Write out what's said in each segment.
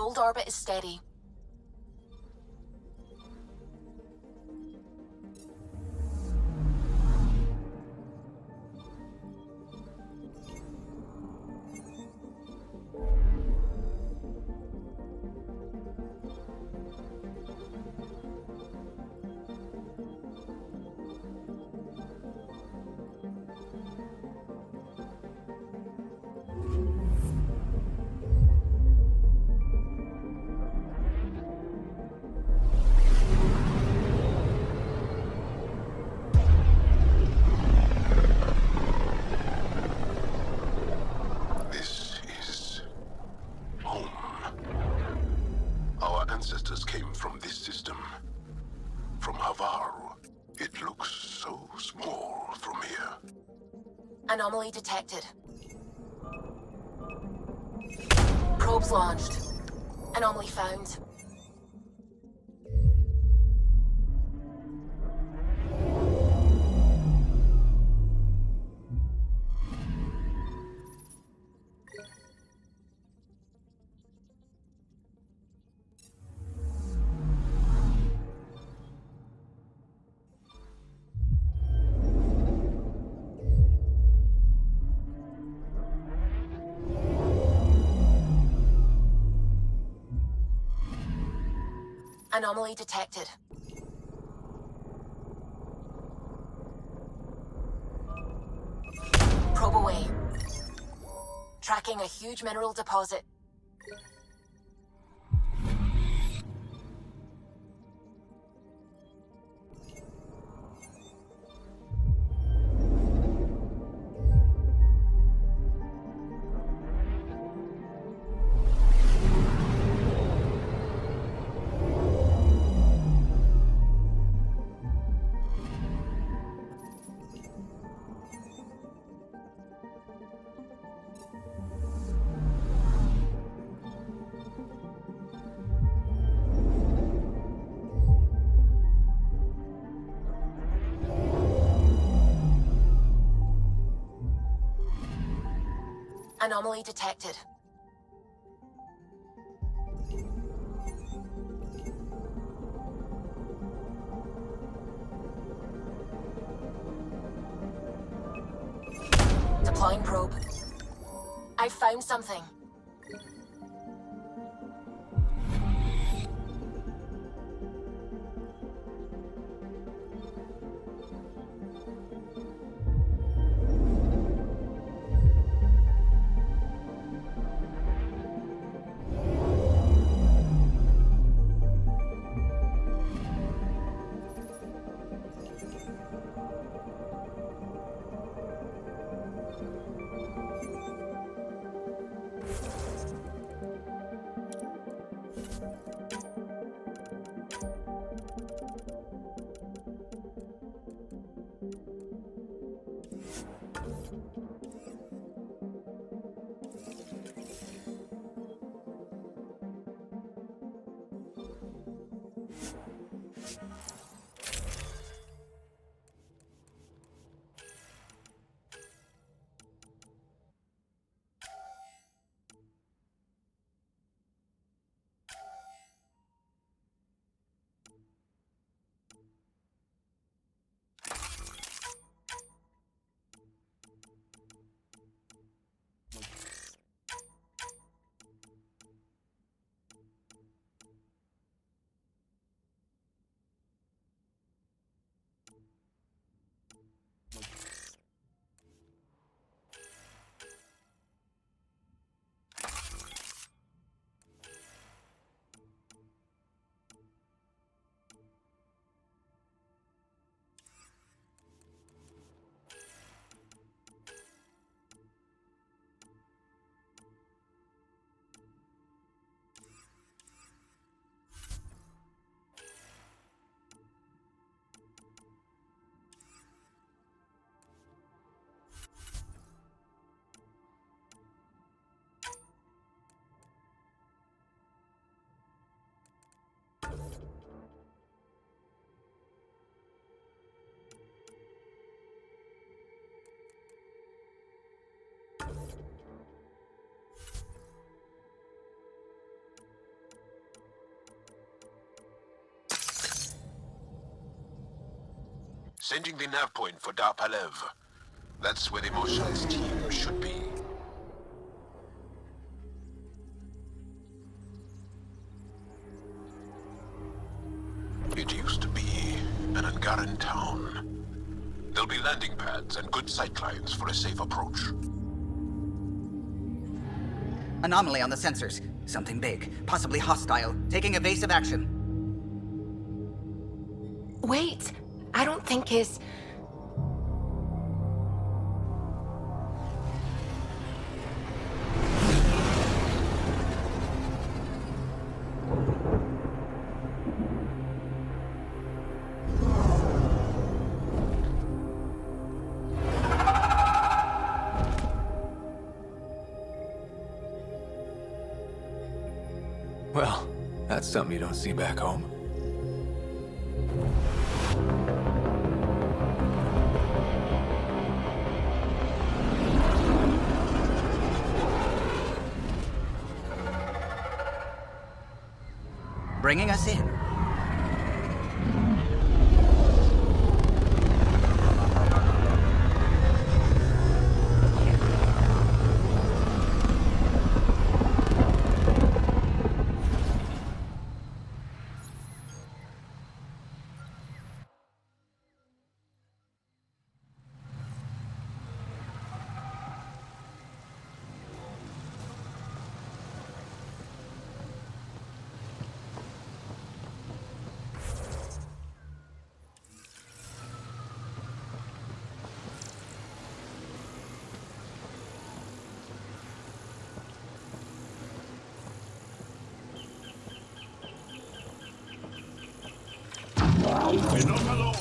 Hold orbit is steady. Ancestors came from this system, from ХАВАРЛ. It looks so small from here. Anomaly detected. Probes launched. Anomaly found. Anomaly detected. Probe away. Tracking a huge mineral deposit. Anomaly detected. Deploying probe. I found something. Sending the nav point for Darpalev. That's where the Mosha's team should be. It used to be an Angaran town. There'll be landing pads and good sightlines for a safe approach. Anomaly on the sensors. Something big, possibly hostile, taking evasive action. Wait, I don't think his... Well, that's something you don't see back home. Bringing us in. We're not alone.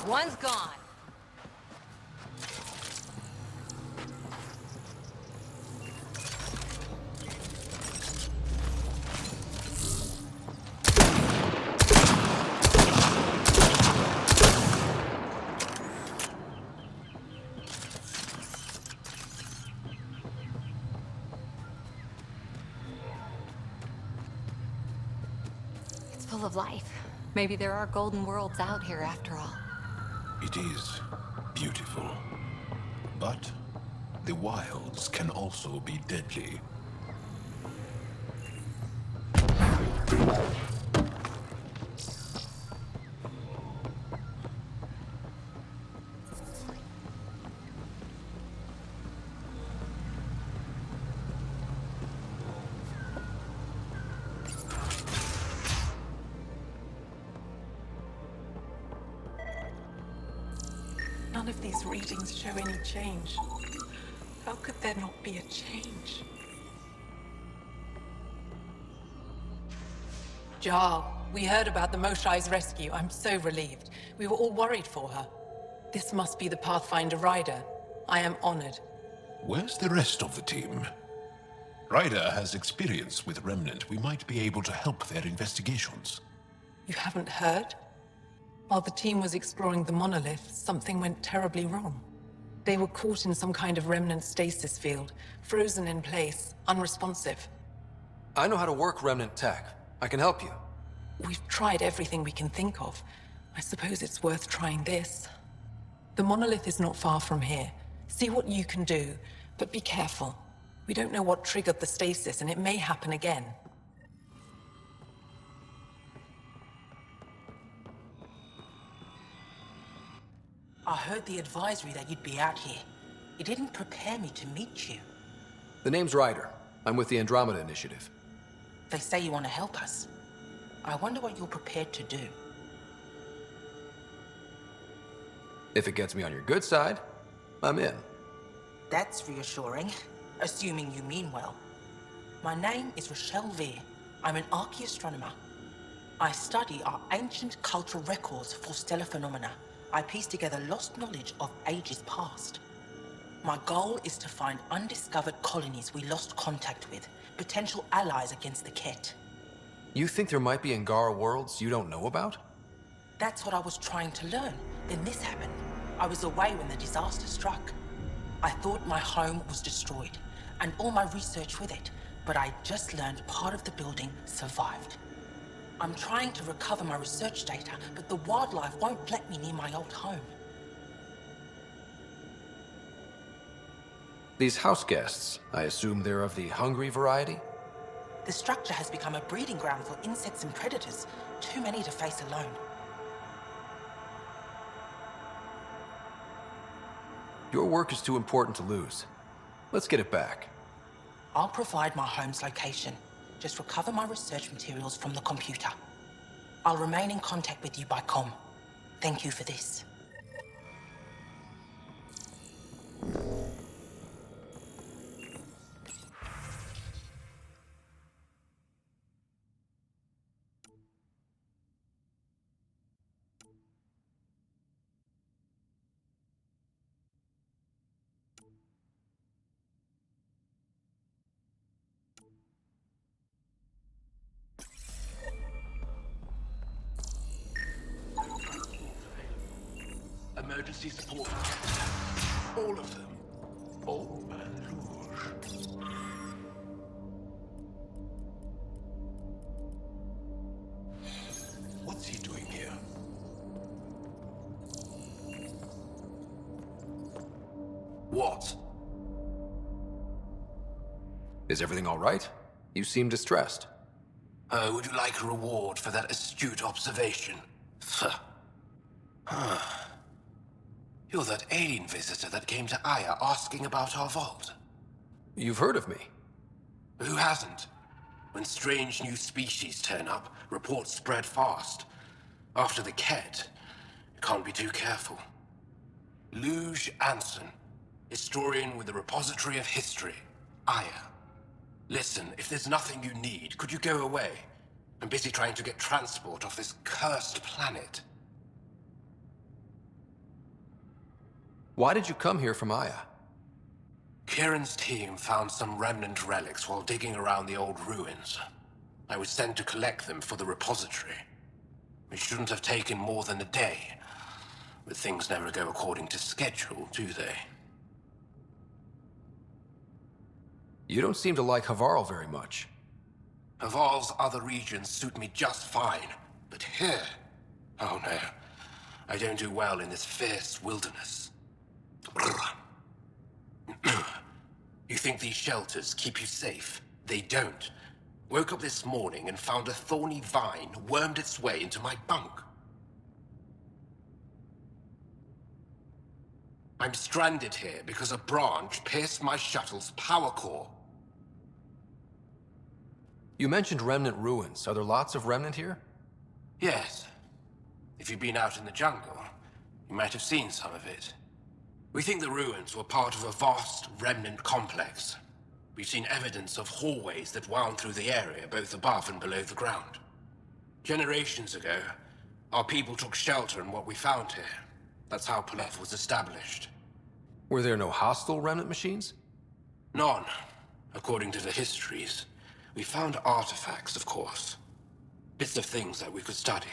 One's gone. Full of life. Maybe there are golden worlds out here after all. It is beautiful. But the wilds can also be deadly. None of these readings show any change. How could there not be a change? Jarl, we heard about the Moshai's rescue. I'm so relieved. We were all worried for her. This must be the Pathfinder Rider. I am honored. Where's the rest of the team? Ryder has experience with Remnant. We might be able to help their investigations. You haven't heard? While the team was exploring the monolith, something went terribly wrong. They were caught in some kind of remnant stasis field, frozen in place, unresponsive. I know how to work remnant tech. I can help you. We've tried everything we can think of. I suppose it's worth trying this. The monolith is not far from here. See what you can do, but be careful. We don't know what triggered the stasis, and it may happen again. I heard the advisory that you'd be out here. It didn't prepare me to meet you. The name's Ryder. I'm with the Andromeda initiative. They say you want to help us. I wonder what you're prepared to do. If it gets me on your good side, I'm in. That's reassuring, assuming you mean well. My name is Rochelle Veer. I'm an archaeoastronomer. I study our ancient cultural records for stellar phenomena. I piece together lost knowledge of ages past. My goal is to find undiscovered colonies we lost contact with, potential allies against the Ket. You think there might be Angara worlds you don't know about? That's what I was trying to learn. Then this happened. I was away when the disaster struck. I thought my home was destroyed, and all my research with it. but I just learned part of the building survived. I'm trying to recover my research data, but the wildlife won't let me near my old home. These house guests, I assume they're of the hungry variety? The structure has become a breeding ground for insects and predators, too many to face alone. Your work is too important to lose. Let's get it back. I'll provide my home's location. Just recover my research materials from the computer. I'll remain in contact with you by comm. Thank you for this. Emergency support. All of them. Oh, Luge. What's he doing here? What? Is everything all right? You seem distressed. Would you like a reward for that astute observation? You're that alien visitor that came to Aya asking about our vault. You've heard of me. Who hasn't? When strange new species turn up, reports spread fast. After the Ket, you can't be too careful. Luge Anson, historian with the Repository of History, Aya. Listen, if there's nothing you need, could you go away? I'm busy trying to get transport off this cursed planet. Why did you come here from Aya? Kieran's team found some remnant relics while digging around the old ruins. I was sent to collect them for the repository. It shouldn't have taken more than a day, but things never go according to schedule, do they? You don't seem to like ХАВАРЛ very much. Havarl's other regions suit me just fine, but here... Oh no, I don't do well in this fierce wilderness. You think these shelters keep you safe? They don't. Woke up this morning and found a thorny vine wormed its way into my bunk. I'm stranded here because a branch pierced my shuttle's power core. You mentioned remnant ruins. Are there lots of remnant here? Yes. If you've been out in the jungle, you might have seen some of it. We think the ruins were part of a vast remnant complex. We've seen evidence of hallways that wound through the area, both above and below the ground. Generations ago, our people took shelter in what we found here. That's how ПЛАНЕТа was established. Were there no hostile remnant machines? None, according to the histories. We found artifacts, of course. Bits of things that we could study.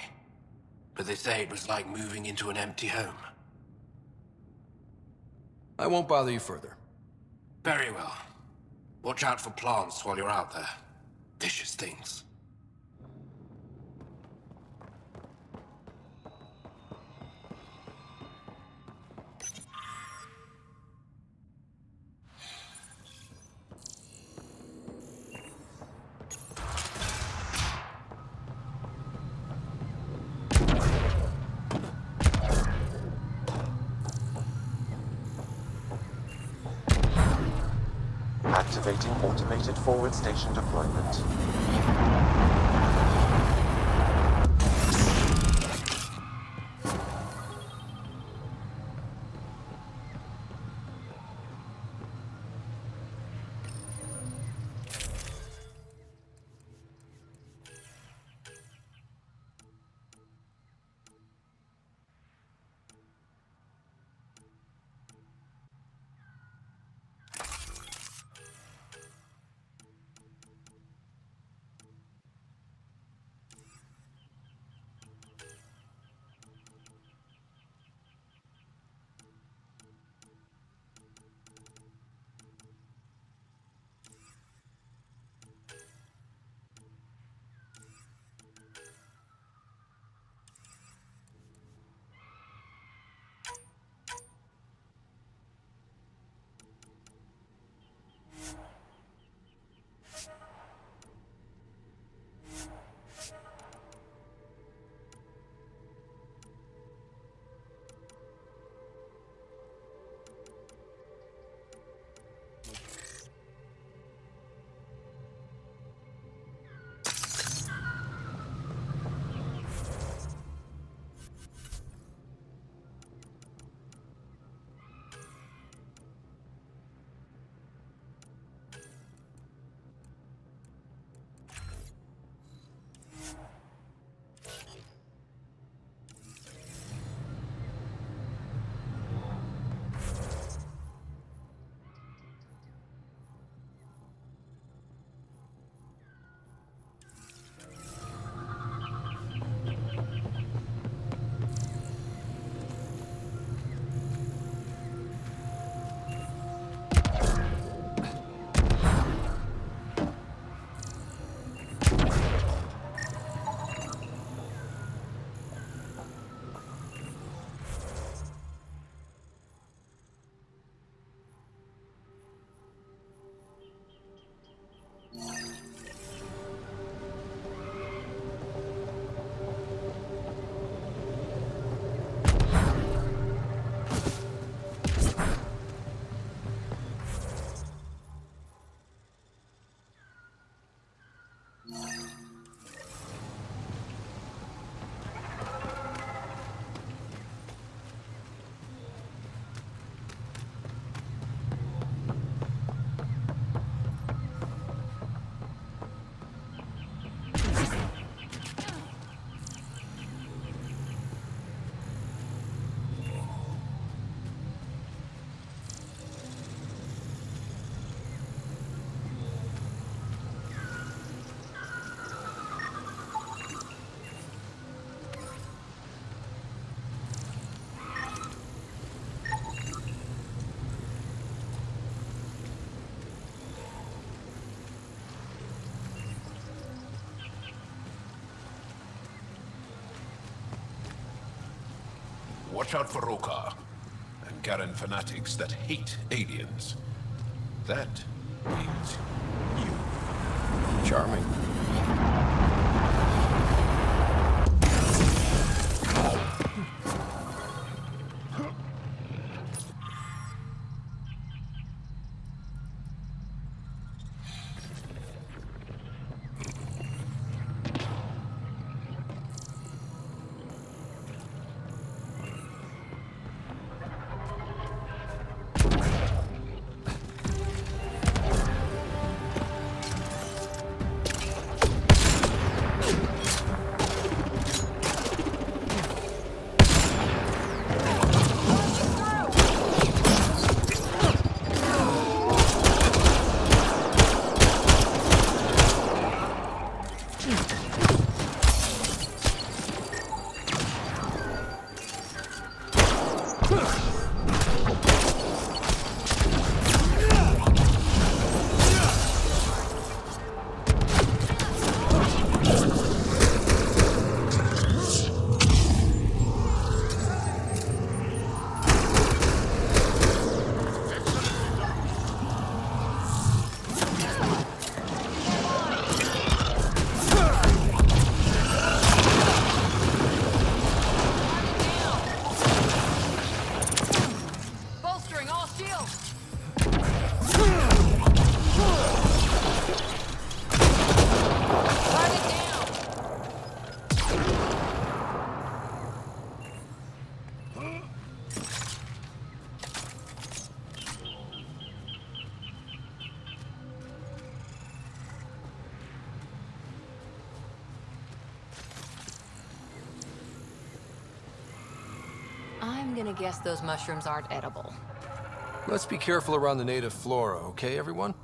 But they say it was like moving into an empty home. I won't bother you further. Very well. Watch out for plants while you're out there. Vicious things. Activating automated forward station deployment. Watch out for Rokar and Garen fanatics that hate aliens. That means you. Charming. I'm gonna guess those mushrooms aren't edible. Let's be careful around the native flora, okay, everyone?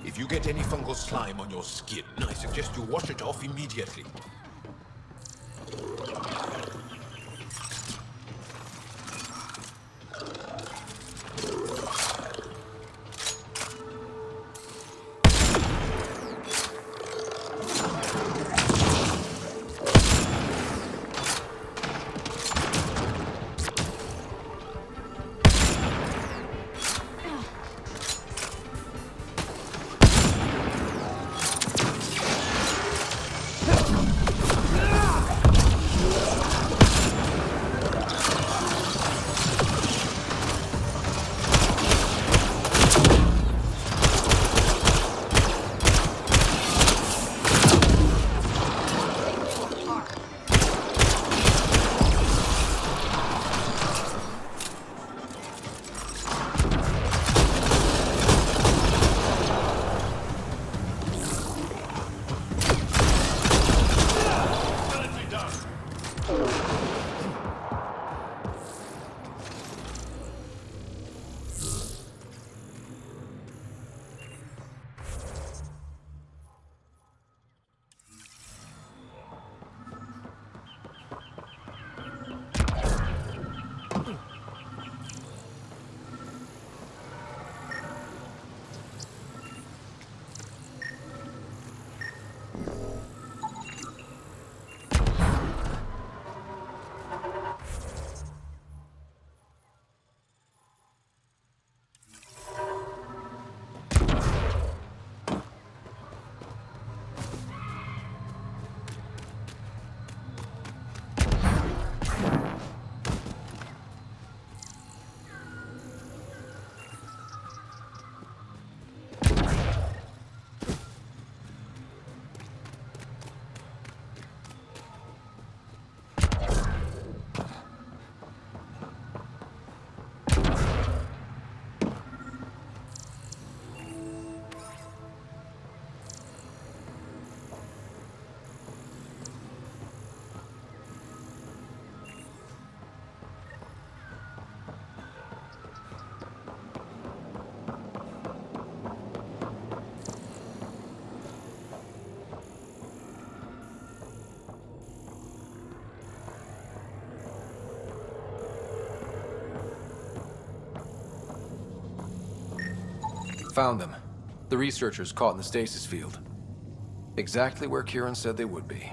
If you get any fungal slime on your skin, I suggest you wash it off immediately. Found them. The researchers caught in the stasis field. Exactly where Kieran said they would be.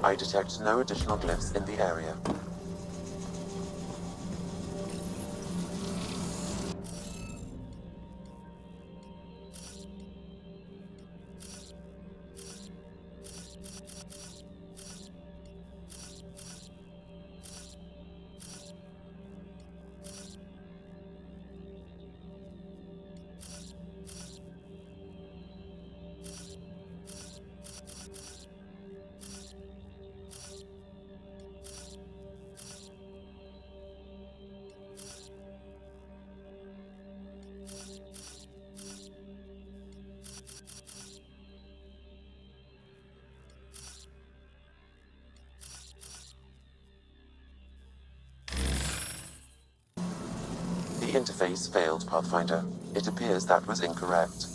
I detect no additional glyphs in the area. The interface failed, Pathfinder. It appears that was incorrect.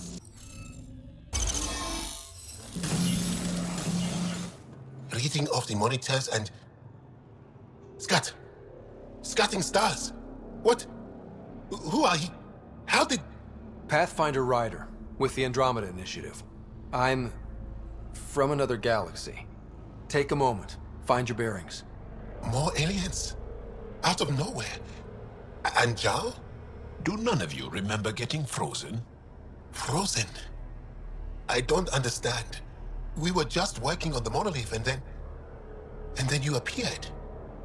Reading of the monitors and... Scatting stars! What? Who are you? How did... Pathfinder Ryder, with the Andromeda Initiative. I'm... from another galaxy. Take a moment. Find your bearings. More aliens? Out of nowhere? And Jal? Do none of you remember getting frozen? Frozen? I don't understand. We were just working on the monolith and then you appeared.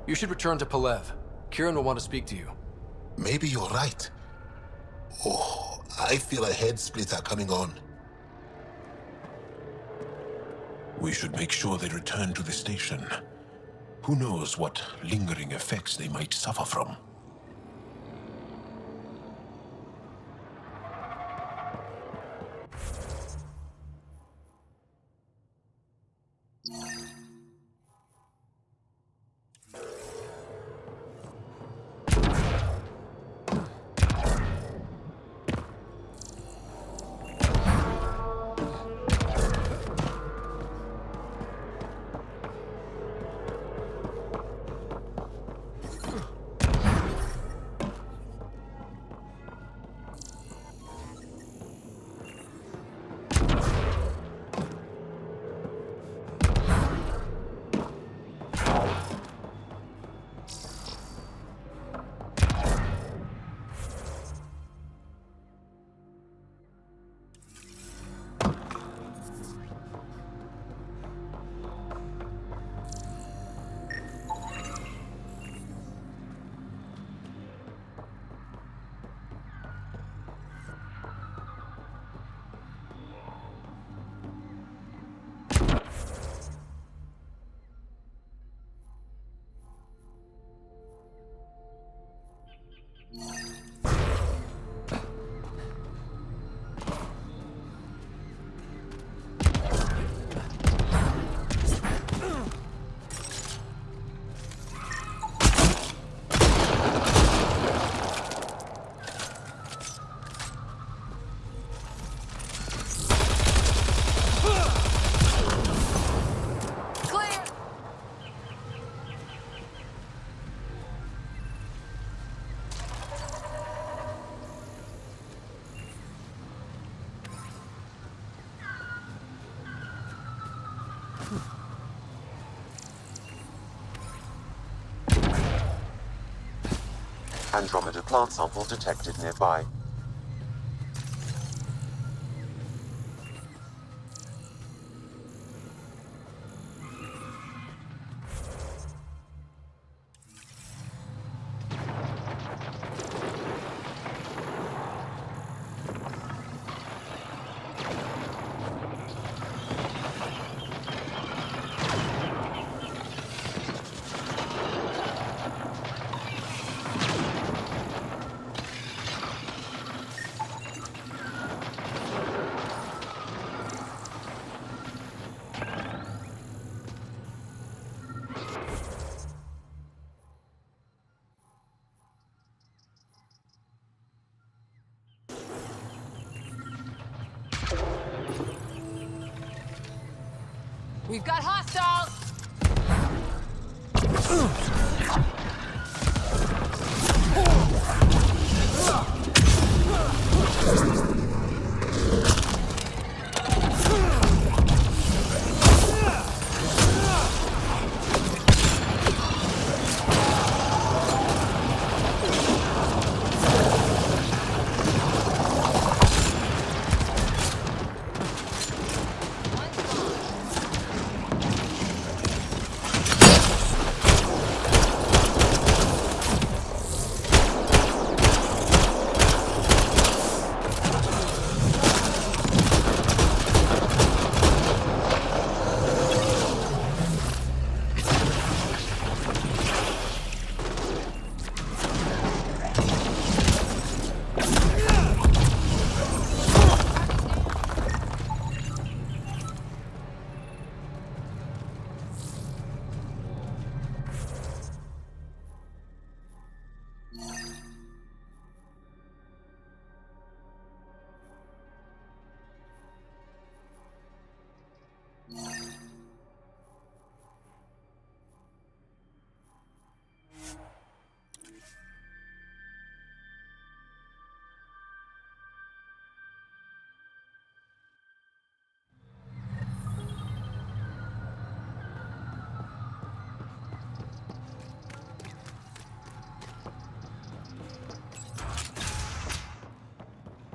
You should return to Palev. Kieran will want to speak to you. Maybe you're right. Oh, I feel a head splitter coming on. We should make sure they return to the station. Who knows what lingering effects they might suffer from. Andromeda plant sample detected nearby. We've got hostiles!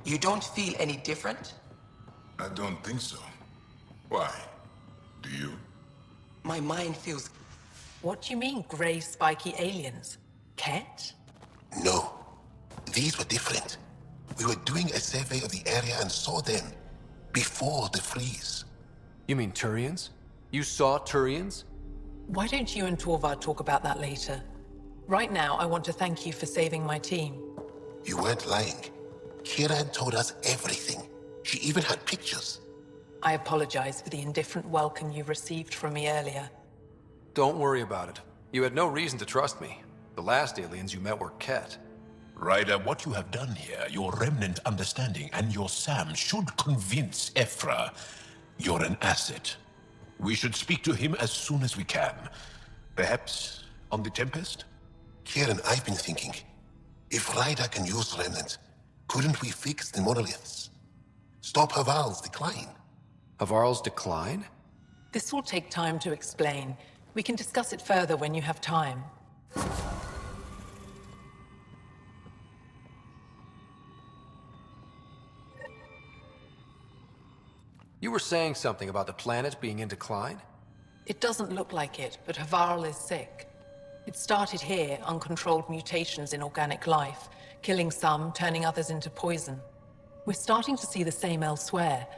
You don't feel any different? I don't think so. Why? Do you? My mind feels... What do you mean, grey spiky aliens? Ket? No. These were different. We were doing a survey of the area and saw them before the freeze. You mean Turians? You saw Turians? Why don't you and Torvald talk about that later? Right now, I want to thank you for saving my team. You weren't lying. Kira told us everything. She even had pictures. I apologize for the indifferent welcome you received from me earlier. Don't worry about it. You had no reason to trust me. The last aliens you met were Ket. Ryder, what you have done here, your remnant understanding and your Sam should convince Ephra you're an asset. We should speak to him as soon as we can. Perhaps on the Tempest? Kieran, I've been thinking. If Ryder can use Remnant, couldn't we fix the monoliths? Stop HAVARL's decline? HAVARL's decline? This will take time to explain. We can discuss it further when you have time. You were saying something about the planet being in decline? It doesn't look like it, but HAVARL is sick. It started here, uncontrolled mutations in organic life, killing some, turning others into poison. We're starting to see the same elsewhere.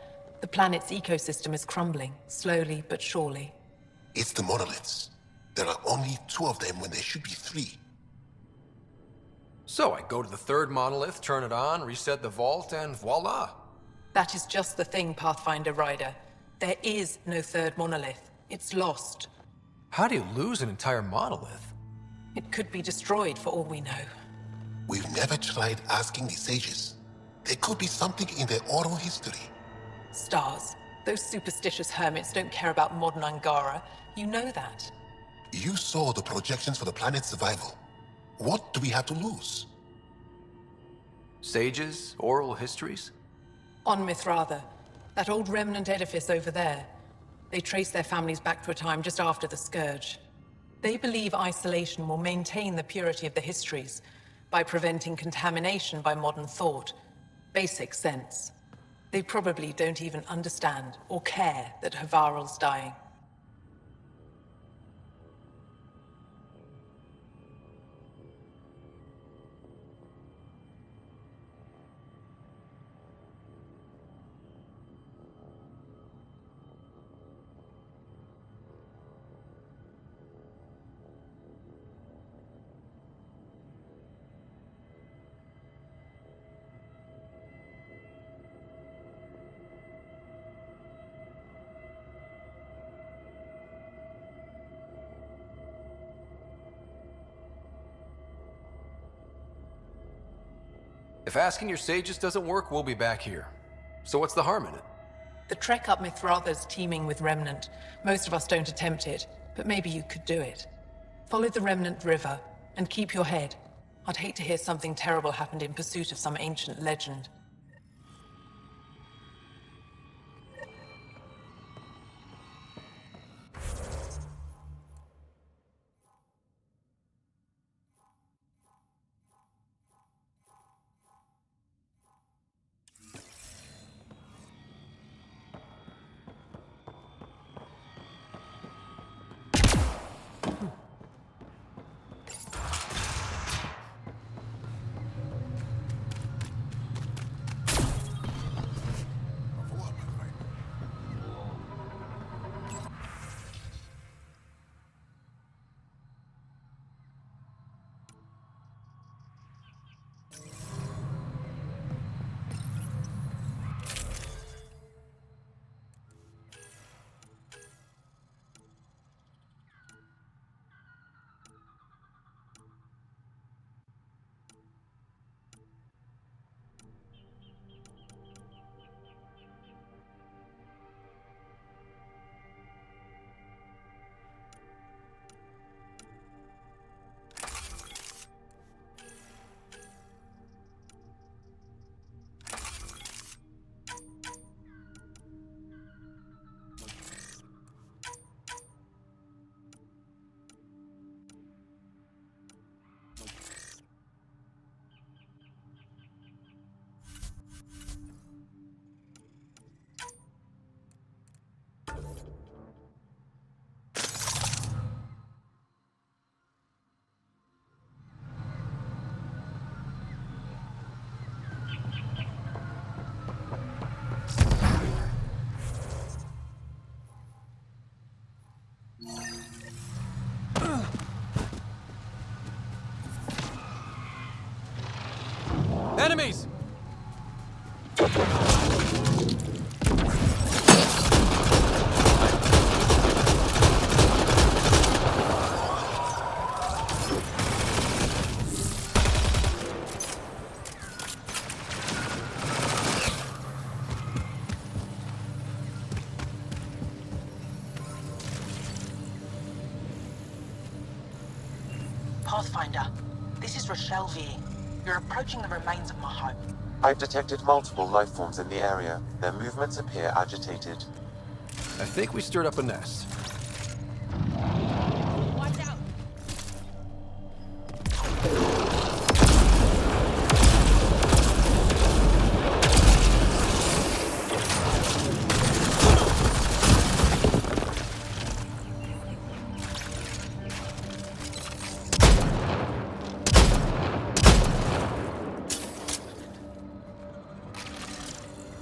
The planet's ecosystem is crumbling, slowly but surely. It's the monoliths. There are only 2 of them when there should be 3. So I go to the 3rd monolith, turn it on, reset the vault, and voila! That is just the thing, Pathfinder Ryder. There is no 3rd monolith. It's lost. How do you lose an entire monolith? It could be destroyed for all we know. We've never tried asking the sages. There could be something in their oral history. Stars. Those superstitious hermits don't care about modern Angara. You know that. You saw the projections for the planet's survival. What do we have to lose? Sages? Oral histories? On Mithratha, that old remnant edifice over there. They trace their families back to a time just after the Scourge. They believe isolation will maintain the purity of the histories by preventing contamination by modern thought. Basic sense. They probably don't even understand or care that HAVARL's dying. If asking your sages doesn't work, we'll be back here. So what's the harm in it? The trek up Mithratha's teeming with Remnant. Most of us don't attempt it, but maybe you could do it. Follow the Remnant River, and keep your head. I'd hate to hear something terrible happened in pursuit of some ancient legend. Enemies! Pathfinder, this is Rochelle V. You're approaching the remains of my home. I've detected multiple life forms in the area. Their movements appear agitated. I think we stirred up a nest. Watch out!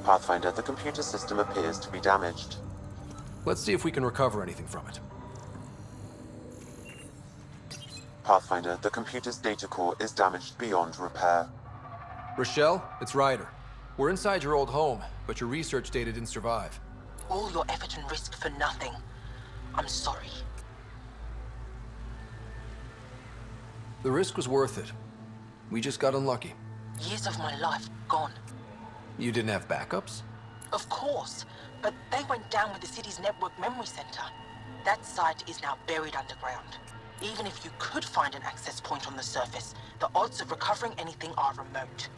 Pathfinder, the computer system appears to be damaged. Let's see if we can recover anything from it. Pathfinder, the computer's data core is damaged beyond repair. Rochelle, it's Ryder. We're inside your old home, but your research data didn't survive. All your effort and risk for nothing. I'm sorry. The risk was worth it. We just got unlucky. Years of my life gone. You didn't have backups? Of course, but they went down with the city's network memory center. That site is now buried underground. Even if you could find an access point on the surface, the odds of recovering anything are remote.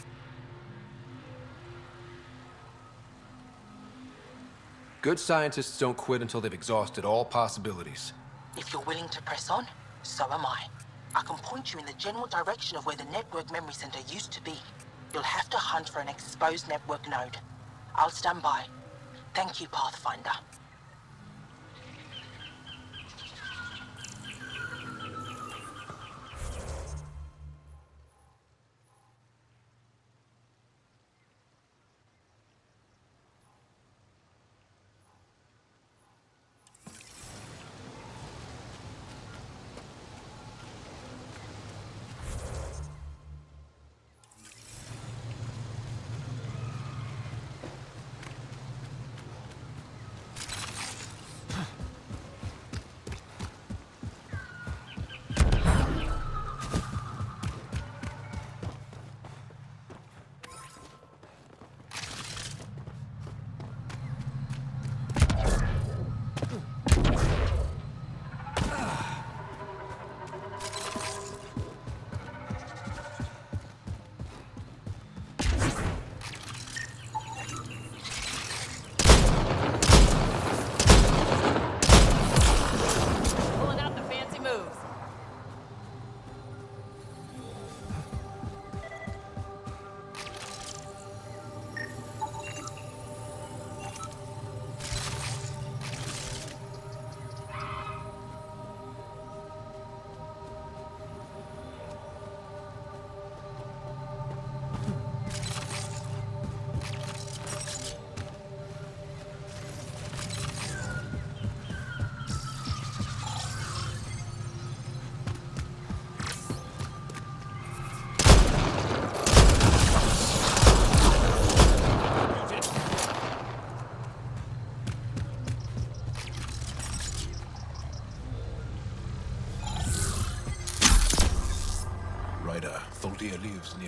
Good scientists don't quit until they've exhausted all possibilities. If you're willing to press on, so am I. I can point you in the general direction of where the network memory center used to be. You'll have to hunt for an exposed network node. I'll stand by. Thank you, Pathfinder.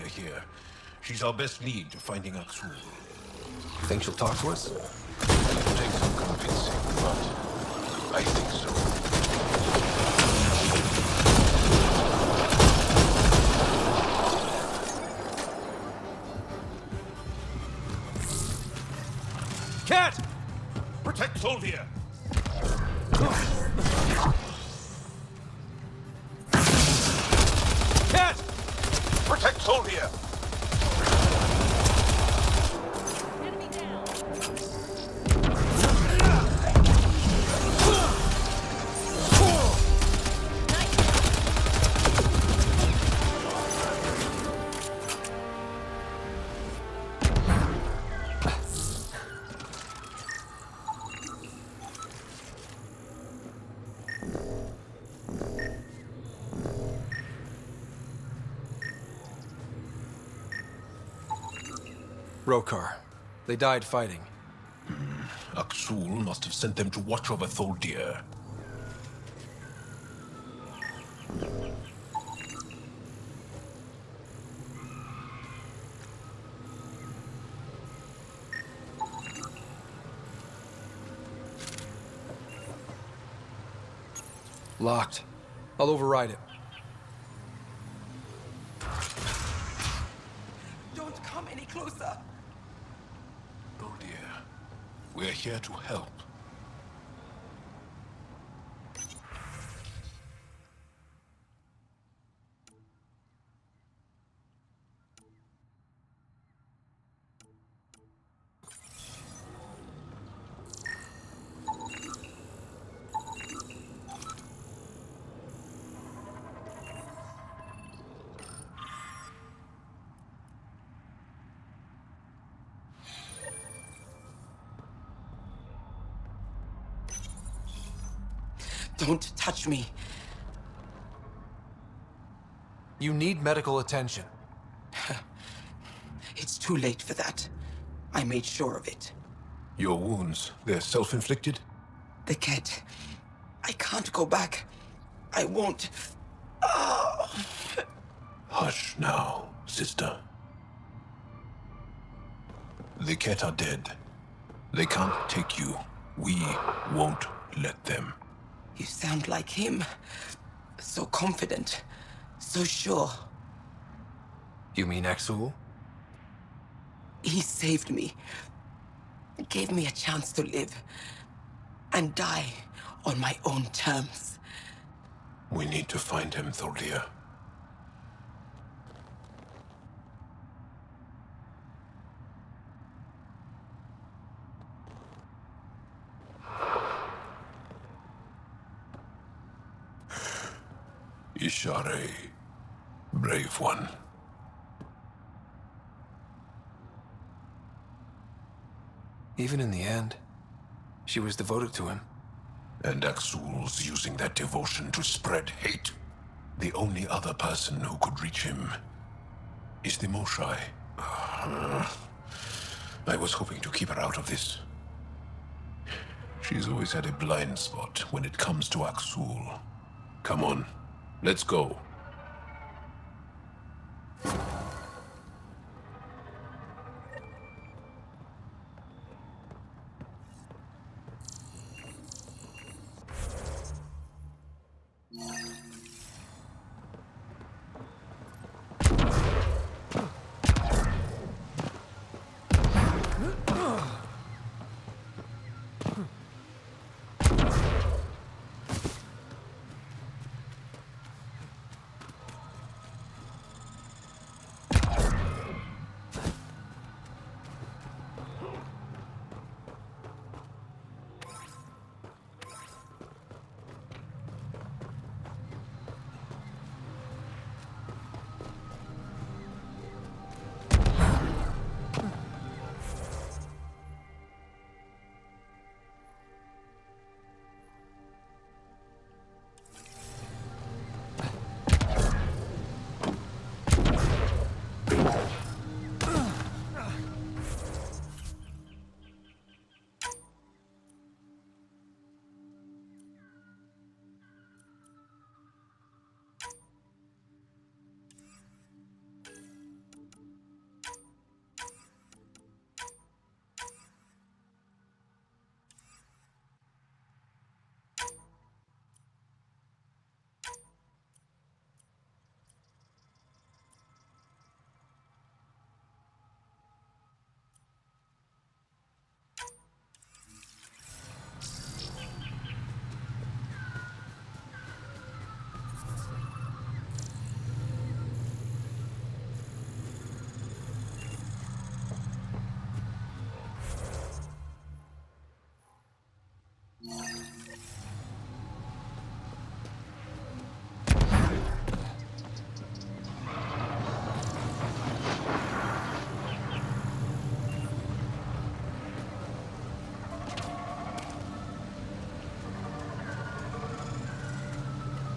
Thordia here. She's our best lead to finding Aksul. Think she'll talk to us? It'll take some convincing, but I think so. Cat! Protect Thordia! Cat! Protect Thordia! Rokar. They died fighting. Aksul must have sent them to watch over Thordia. Locked. I'll override it. Don't come any closer. Thordia, we're here to help. Don't touch me. You need medical attention. It's too late for that. I made sure of it. Your wounds, they're self-inflicted? The cat. I can't go back. I won't. Oh. Hush now, sister. The Ket are dead. They can't take you. We won't let them. You sound like him. So confident. So sure. You mean Exul? He saved me. Gave me a chance to live. And die on my own terms. We need to find him, Thordia. Ishare, brave one. Even in the end, she was devoted to him. And Aksul's using that devotion to spread hate. The only other person who could reach him is the Moshai. I was hoping to keep her out of this. She's always had a blind spot when it comes to Aksul. Come on, let's go.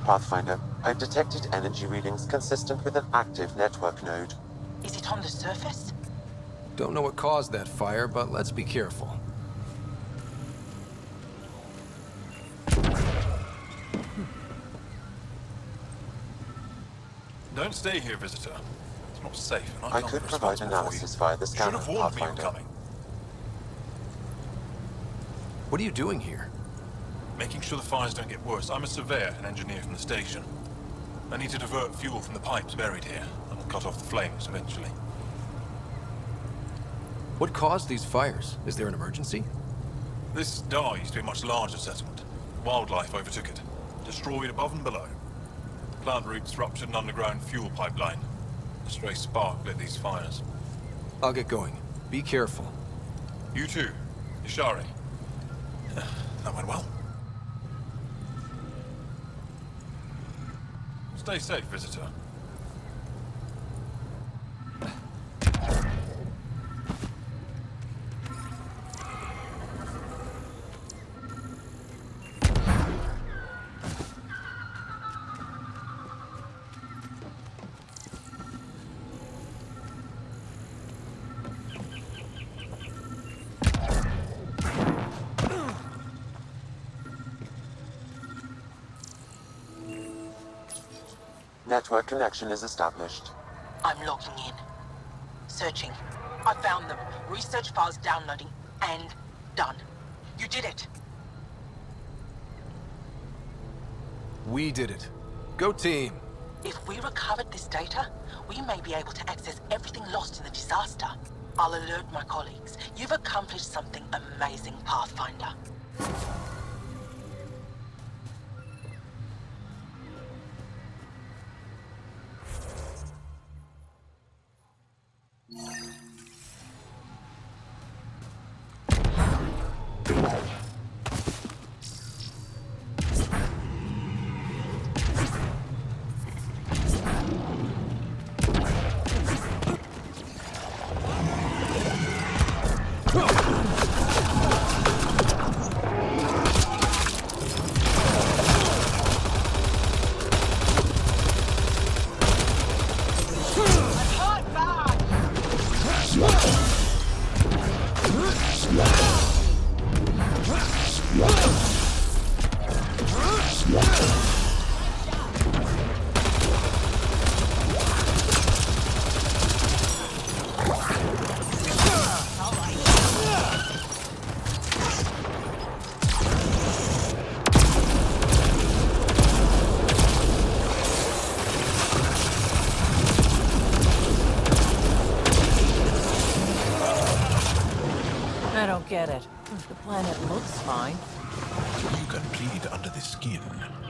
Pathfinder. I've detected energy readings consistent with an active network node. Is it on the surface? Don't know what caused that fire, but let's be careful. Don't stay here, visitor. It's not safe, and I can't could be provide responsible for analysis you. via the You should scanner, have warned me of Pathfinder. coming. What are you doing here? Making sure the fires don't get worse. I'm a surveyor and engineer from the station. I need to divert fuel from the pipes buried here. That'll cut off the flames eventually. What caused these fires? Is there an emergency? This dye used to be a much larger settlement. Wildlife overtook it. Destroyed above and below. Plant roots ruptured an underground fuel pipeline. A stray spark lit these fires. I'll get going. Be careful. You too, Ishari. That went well. Stay safe, visitor. Network connection is established. I'm logging in. Searching. I found them. Research files downloading. And done. You did it. We did it. Go team. If we recovered this data, we may be able to access everything lost in the disaster. I'll alert my colleagues. You've accomplished something amazing, Pathfinder. I don't get it. The planet looks fine. You can bleed under the skin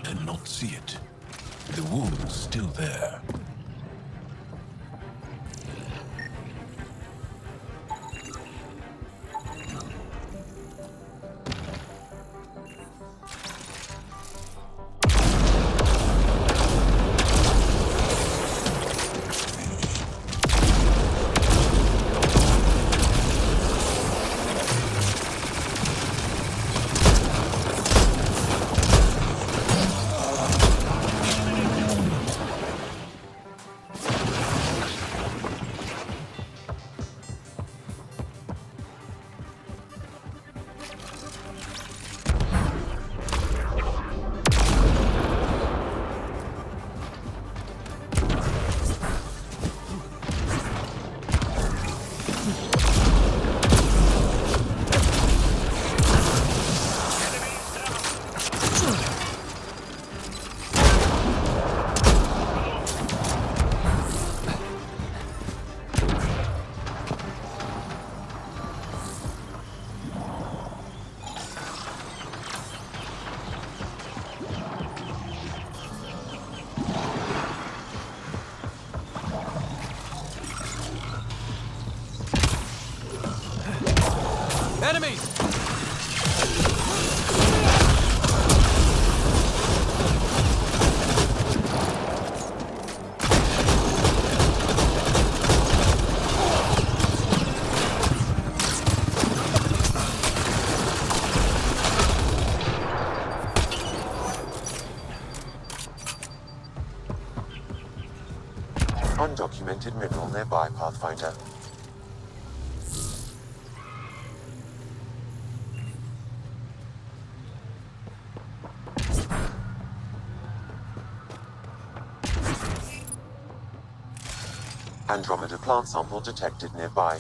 and not see it. The wound's still there. Enemies! fragmented mineral nearby, Pathfinder. Andromeda plant sample detected nearby.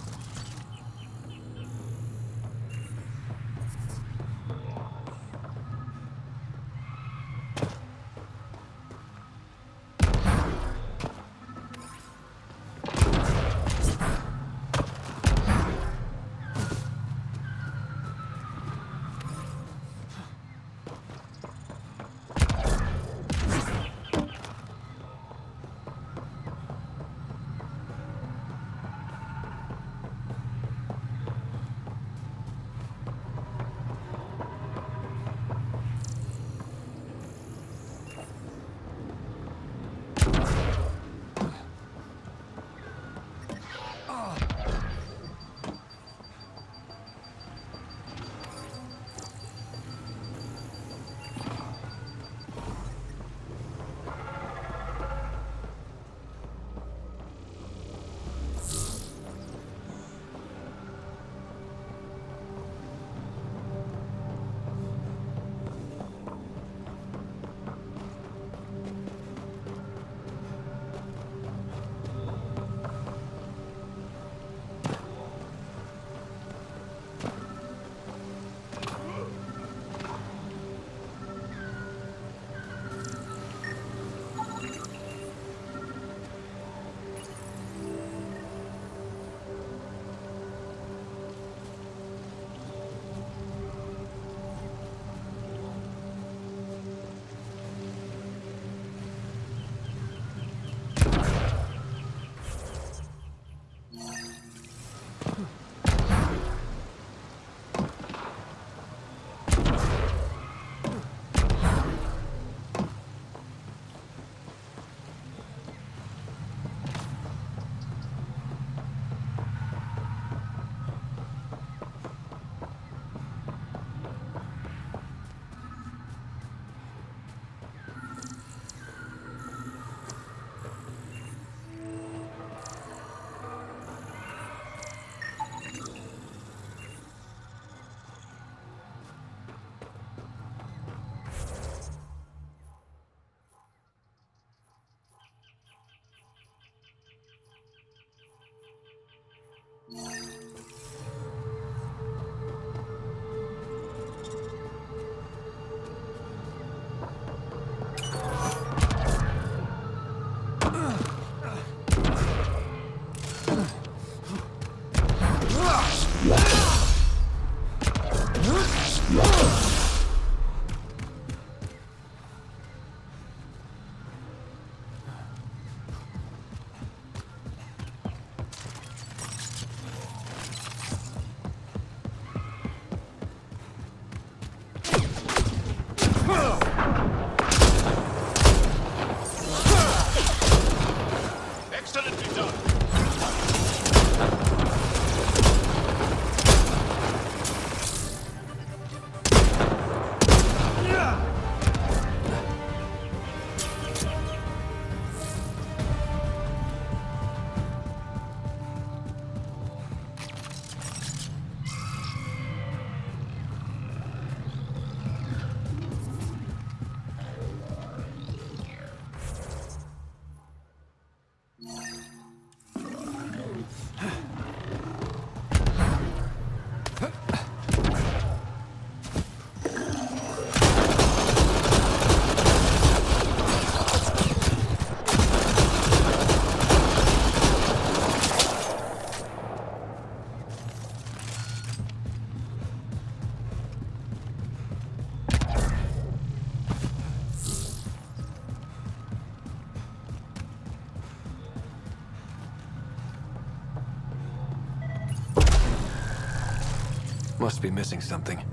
Must be missing something.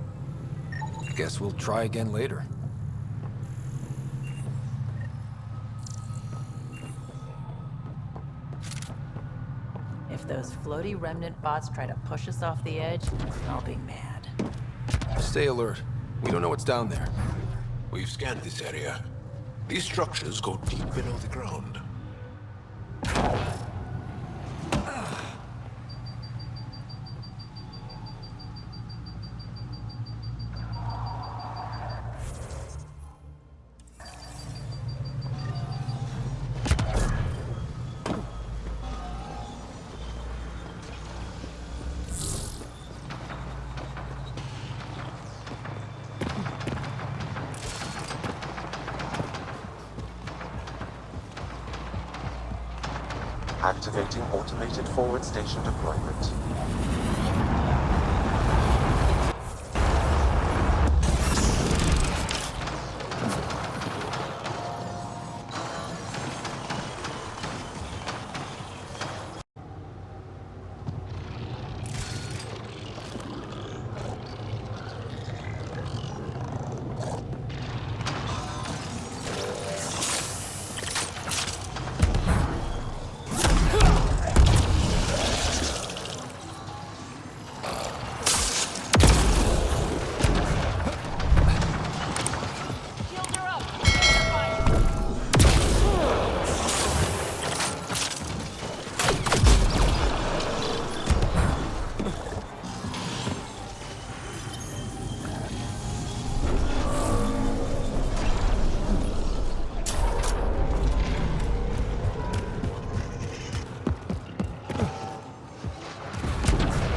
Guess we'll try again later. If those floaty remnant bots try to push us off the edge, I'll be mad. Stay alert. We don't know what's down there. We've scanned this area. These structures go deep below the ground. Activating automated forward station deployment.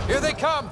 Here they come!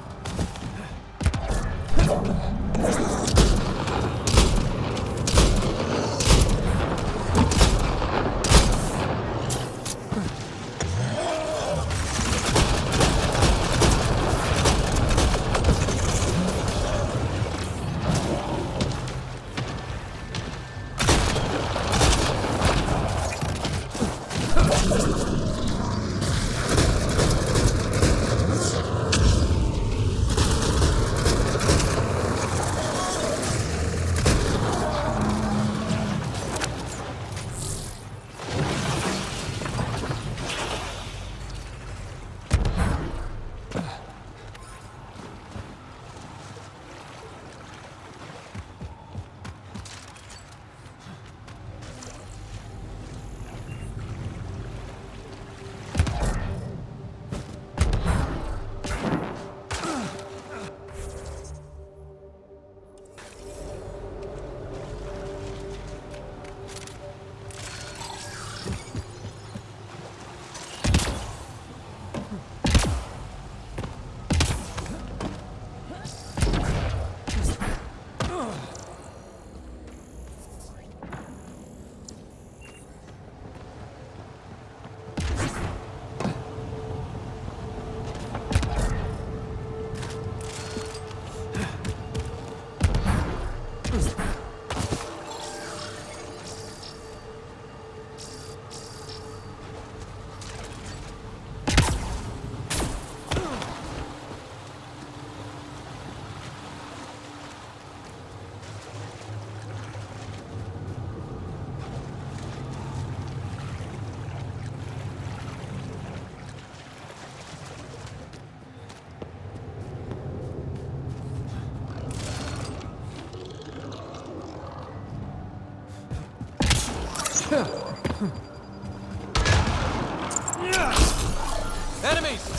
Enemies!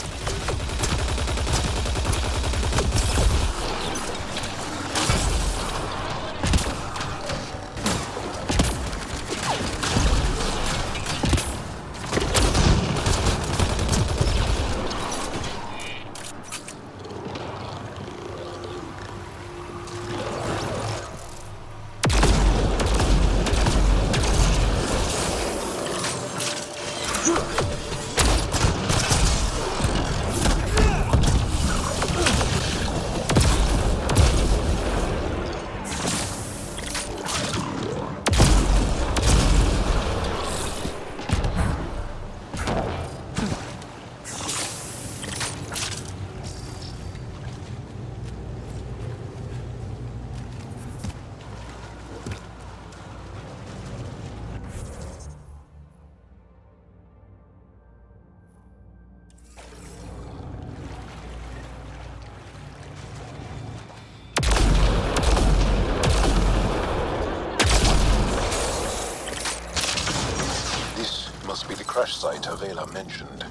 Crash site Avela mentioned.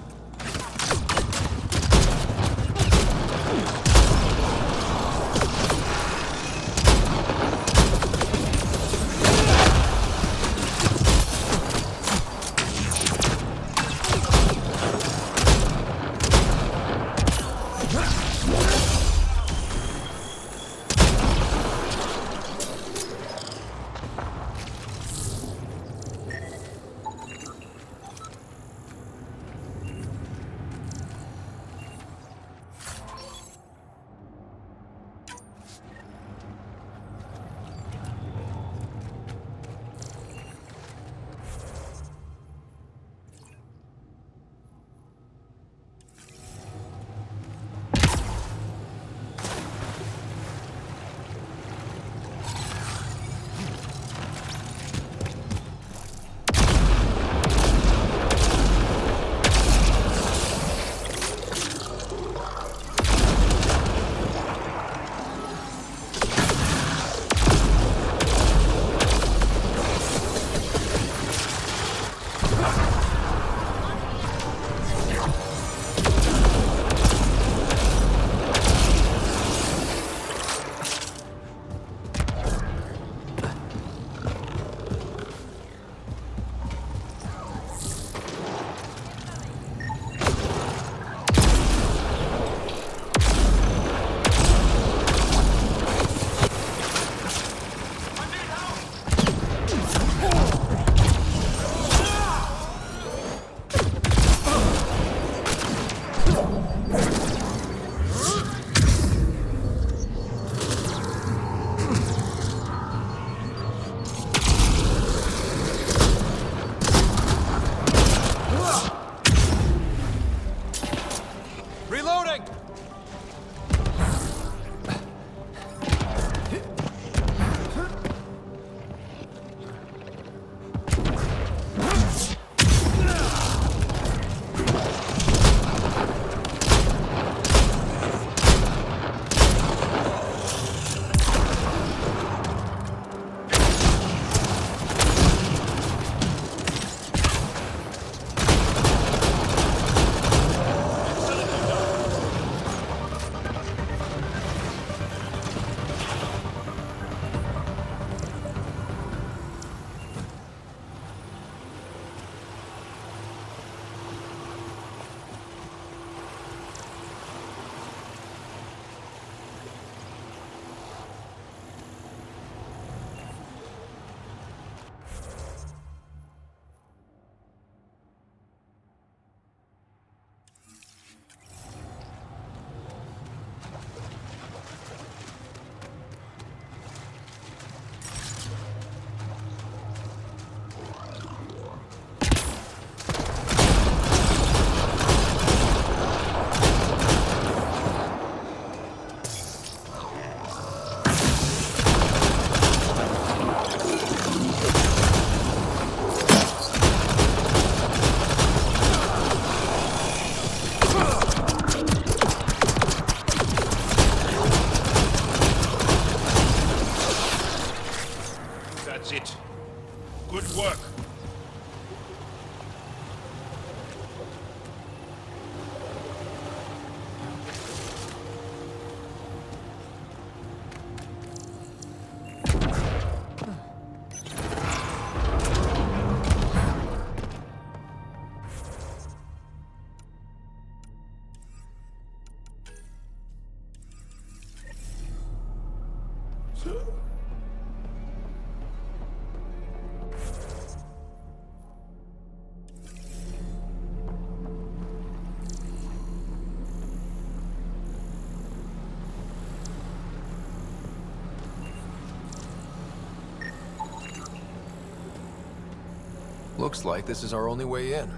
Looks like this is our only way in.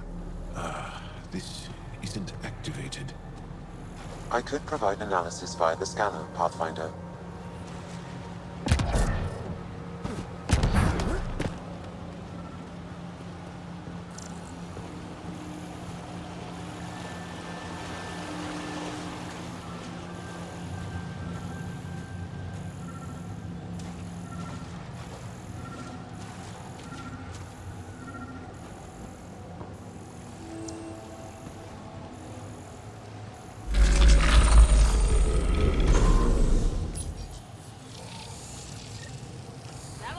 This isn't activated. I could provide analysis via the scanner, Pathfinder.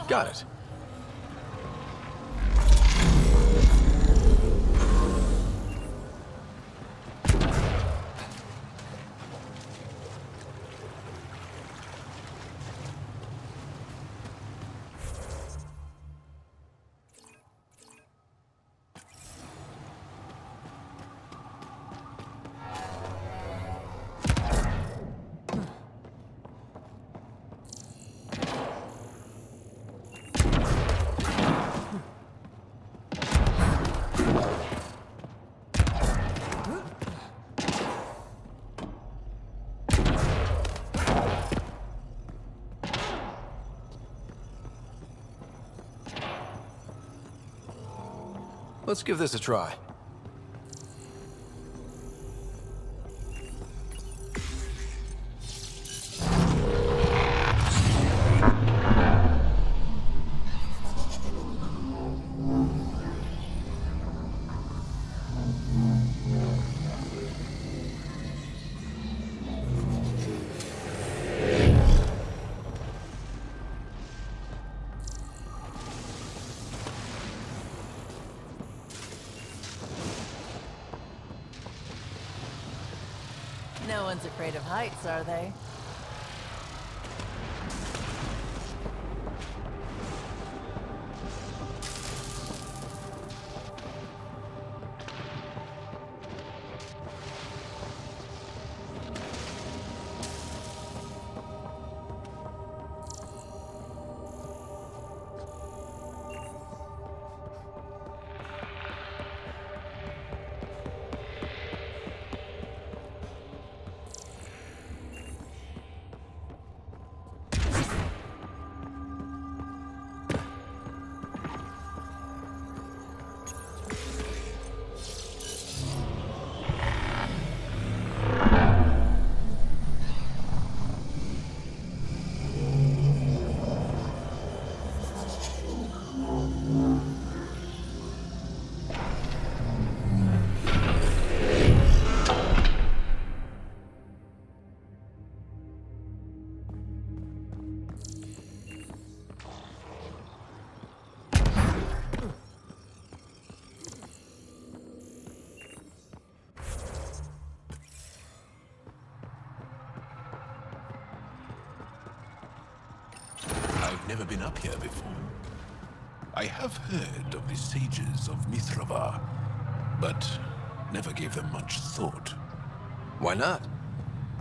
Got it. Let's give this a try. No one's afraid of heights, are they? I've never been up here before. I have heard of the sages of Mithrava, but never gave them much thought. Why not?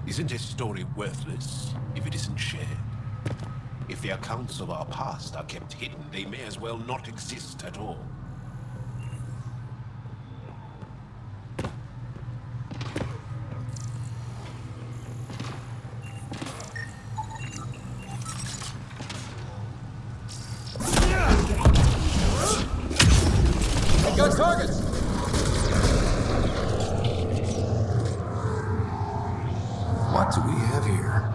Isn't a story worthless if it isn't shared? If the accounts of our past are kept hidden, they may as well not exist at all. Got targets! What do we have here?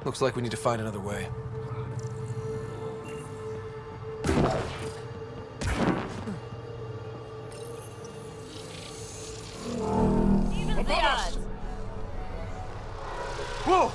Looks like we need to find another way. Even the odds. Whoa!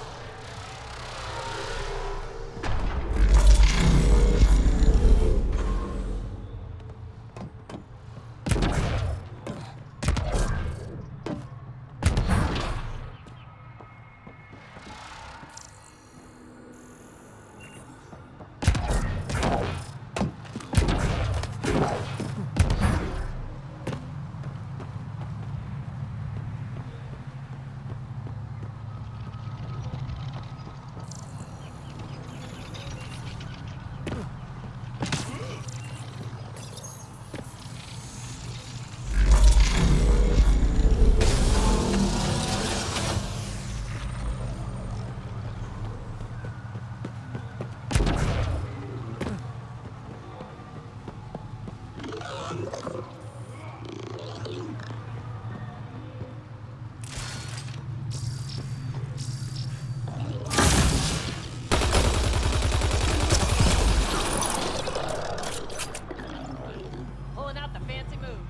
Pulling out the fancy moves.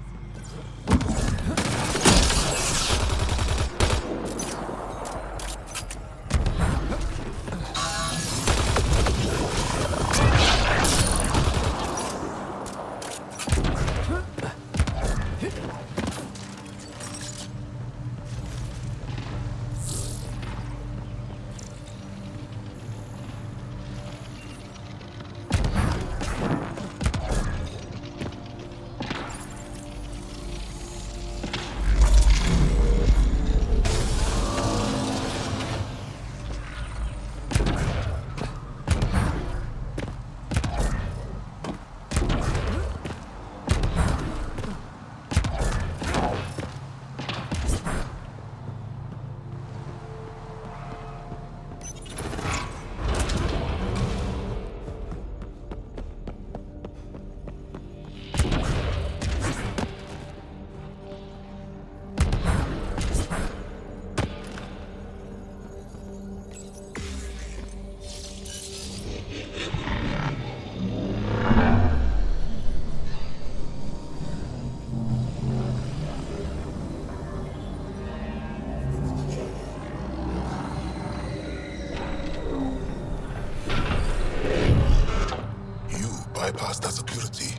Bypass that security.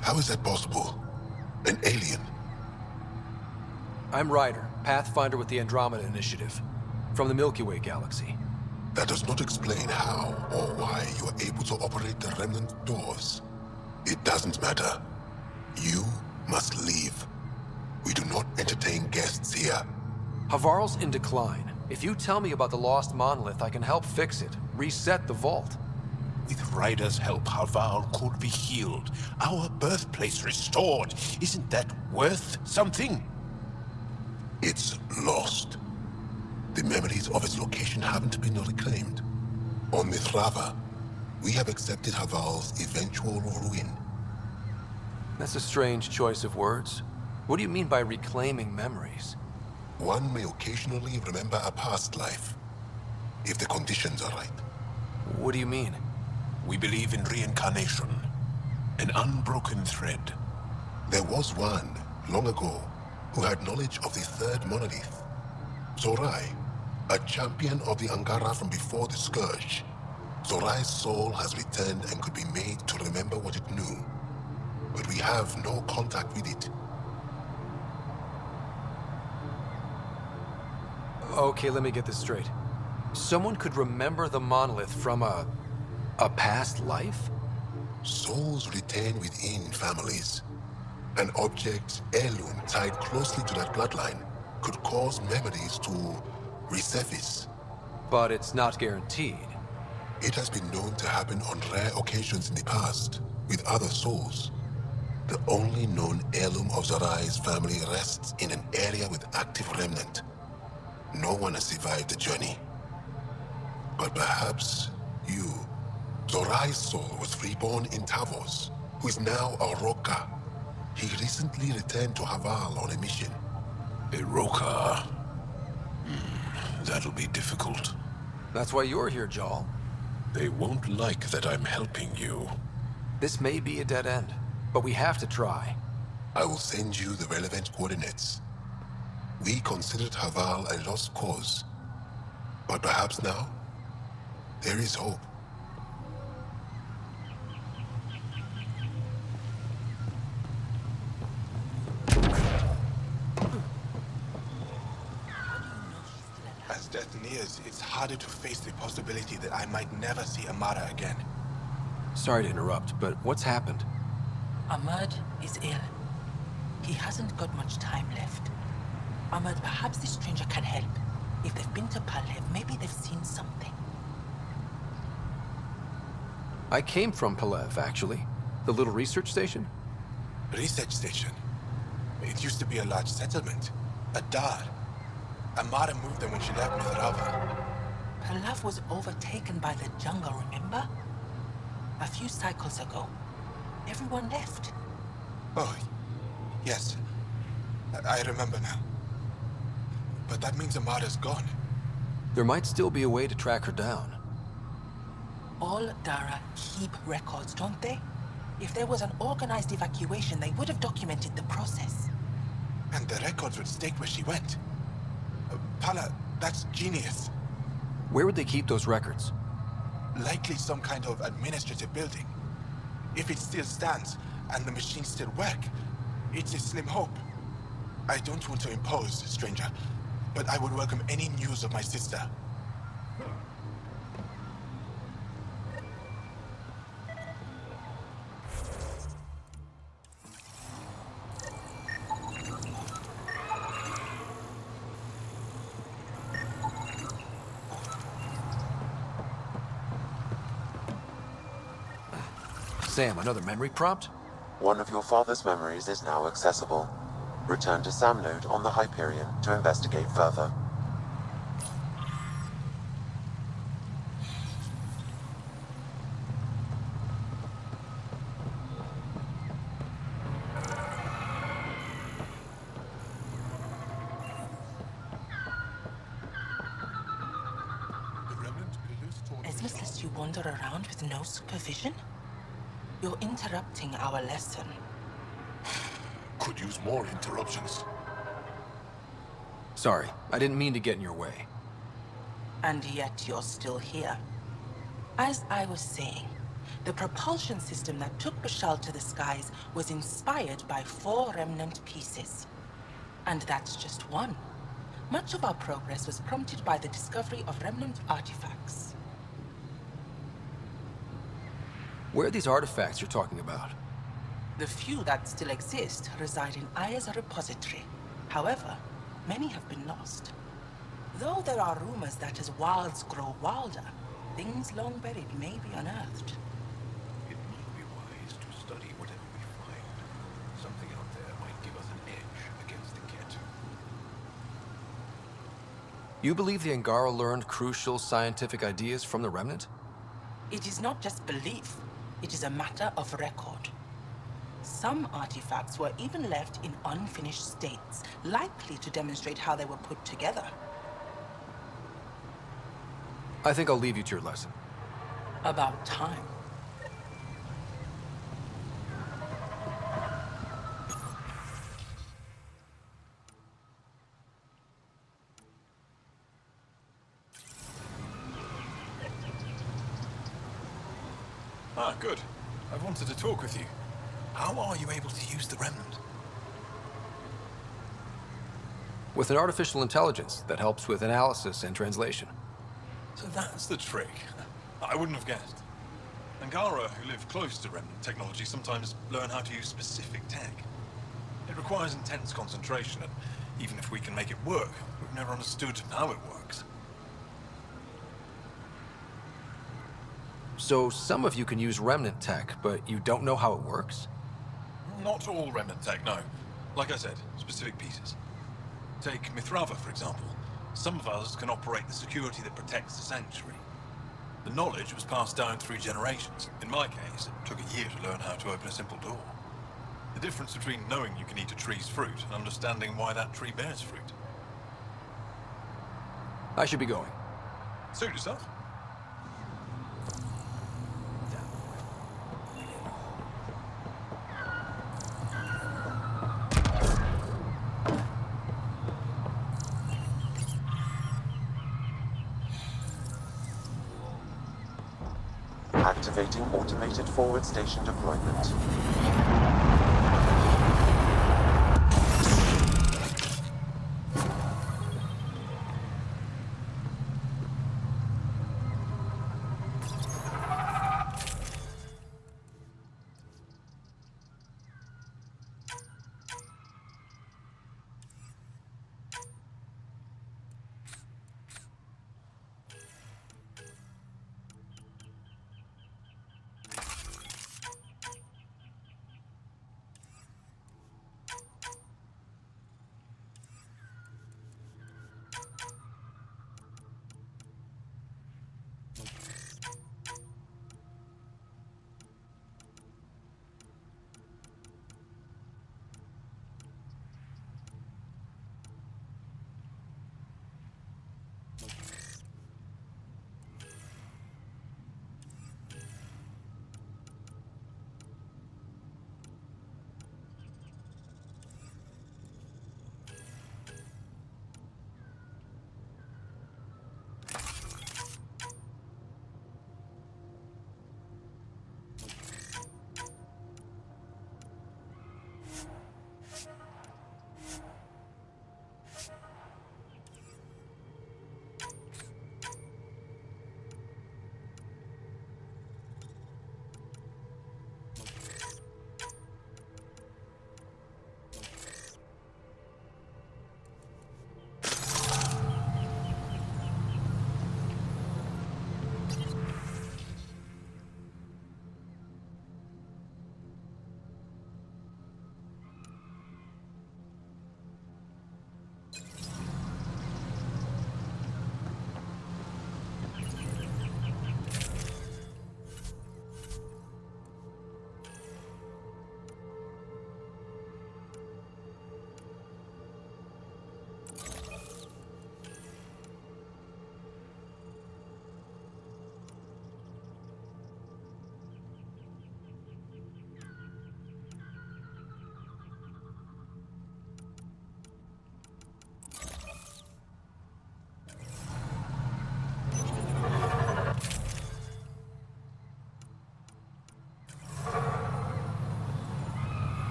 How is that possible? An alien? I'm Ryder, Pathfinder with the Andromeda Initiative, from the Milky Way galaxy. That does not explain how or why you are able to operate the remnant doors. It doesn't matter. You must leave. We do not entertain guests here. HAVARL's in decline. If you tell me about the lost monolith, I can help fix it, reset the vault. With Ryder's help, HAVARL could be healed. Our birthplace restored. Isn't that worth something? It's lost. The memories of its location haven't been reclaimed. On Mithrava, we have accepted HAVARL's eventual ruin. That's a strange choice of words. What do you mean by reclaiming memories? One may occasionally remember a past life, if the conditions are right. What do you mean? We believe in reincarnation, an unbroken thread. There was one, long ago, who had knowledge of the third monolith. Zorai, a champion of the Angara from before the Scourge. Zorai's soul has returned and could be made to remember what it knew. But we have no contact with it. Okay, let me get this straight. Someone could remember the monolith from a past life? Souls retain within families. An object, heirloom tied closely to that bloodline could cause memories to resurface. But it's not guaranteed. It has been known to happen on rare occasions in the past, with other souls. The only known heirloom of Zorai's family rests in an area with active remnant. No one has survived the journey. But perhaps you. Zorai's soul was reborn in Tavos, who is now a Roka. He recently returned to HAVARL on a mission. A Roka? That'll be difficult. That's why you're here, Jarl. They won't like that I'm helping you. This may be a dead end, but we have to try. I will send you the relevant coordinates. We considered HAVARL a lost cause. But perhaps now, there is hope. As death nears, it's harder to face the possibility that I might never see Amara again. Sorry to interrupt, but what's happened? Ahmad is ill. He hasn't got much time left. Ahmad, perhaps this stranger can help. If they've been to Palev, maybe they've seen something. I came from Palev, actually. The little research station? Research station? It used to be a large settlement. A dar. Amara moved them when she left Mithrava. Palev was overtaken by the jungle, remember? A few cycles ago. Everyone left. Oh, yes. I remember now. But that means Amara's gone. There might still be a way to track her down. All Dara keep records, don't they? If there was an organized evacuation, they would have documented the process. And the records would stake where she went. Pala, that's genius. Where would they keep those records? Likely some kind of administrative building. If it still stands, and the machines still work, it's a slim hope. I don't want to impose, stranger, but I would welcome any news of my sister. Sam, another memory prompt? One of your father's memories is now accessible. Return to Sam node on the Hyperion to investigate further. Esmus lets you wander around with no supervision? You're interrupting our lesson. Could use more interruptions. Sorry, I didn't mean to get in your way. And yet you're still here. As I was saying, the propulsion system that took Bashal to the skies was inspired by 4 remnant pieces. And that's just one. Much of our progress was prompted by the discovery of remnant artifacts. Where are these artifacts you're talking about? The few that still exist reside in Aya's repository. However, many have been lost. Though there are rumors that as wilds grow wilder, things long buried may be unearthed. It might be wise to study whatever we find. Something out there might give us an edge against the Ket. You believe the Angara learned crucial scientific ideas from the Remnant? It is not just belief, it is a matter of record. Some artifacts were even left in unfinished states, likely to demonstrate how they were put together. I think I'll leave you to your lesson. About time. Ah, good. I wanted to talk with you. How are you able to use the Remnant? With an artificial intelligence that helps with analysis and translation. So that's the trick. I wouldn't have guessed. Angara, who live close to Remnant technology, sometimes learn how to use specific tech. It requires intense concentration, and even if we can make it work, we've never understood how it works. So some of you can use Remnant tech, but you don't know how it works? Not all Remnant tech, no. Like I said, specific pieces. Take Mithrava, for example. Some of us can operate the security that protects the sanctuary. The knowledge was passed down through generations. In my case, it took a year to learn how to open a simple door. The difference between knowing you can eat a tree's fruit and understanding why that tree bears fruit. I should be going. Suit yourself. Activating automated forward station deployment.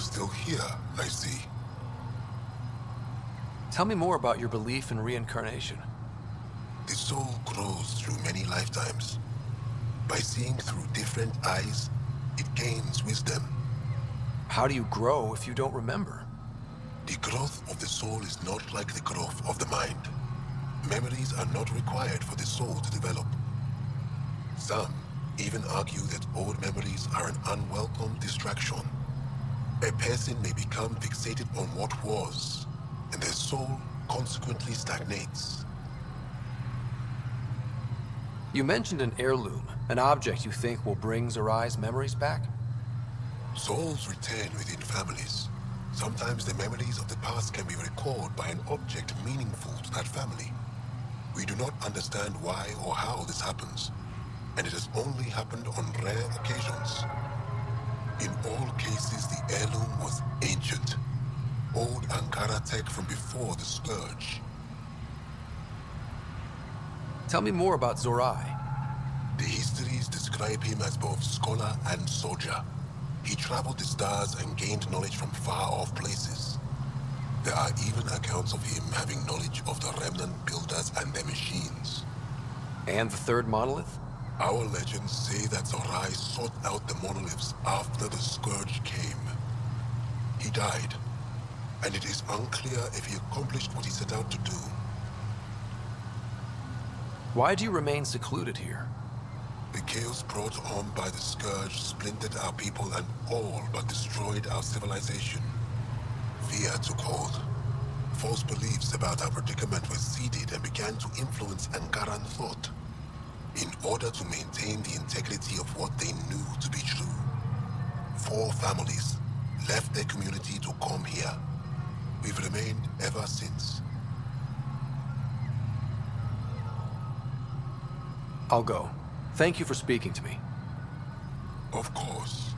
Still here, I see. Tell me more about your belief in reincarnation. The soul grows through many lifetimes. By seeing through different eyes, it gains wisdom. How do you grow if you don't remember? The growth of the soul is not like the growth of the mind. Memories are not required for the soul to develop. Some even argue that old memories are an unwelcome distraction. A person may become fixated on what was, and their soul consequently stagnates. You mentioned an heirloom, an object you think will bring Zorai's memories back? Souls return within families. Sometimes the memories of the past can be recalled by an object meaningful to that family. We do not understand why or how this happens, and it has only happened on rare occasions. In all cases, the heirloom was ancient. Old Ankara tech from before the Scourge. Tell me more about Zorai. The histories describe him as both scholar and soldier. He traveled the stars and gained knowledge from far-off places. There are even accounts of him having knowledge of the remnant builders and their machines. And the third monolith? Our legends say that Zorai sought out the monoliths after the Scourge came. He died, and it is unclear if he accomplished what he set out to do. Why do you remain secluded here? The chaos brought on by the Scourge splintered our people and all but destroyed our civilization. Fear took hold. false beliefs about our predicament were seeded and began to influence Ankaran thought, in order to maintain the integrity of what they knew to be true. 4 families left their community to come here. We've remained ever since. I'll go. Thank you for speaking to me. Of course.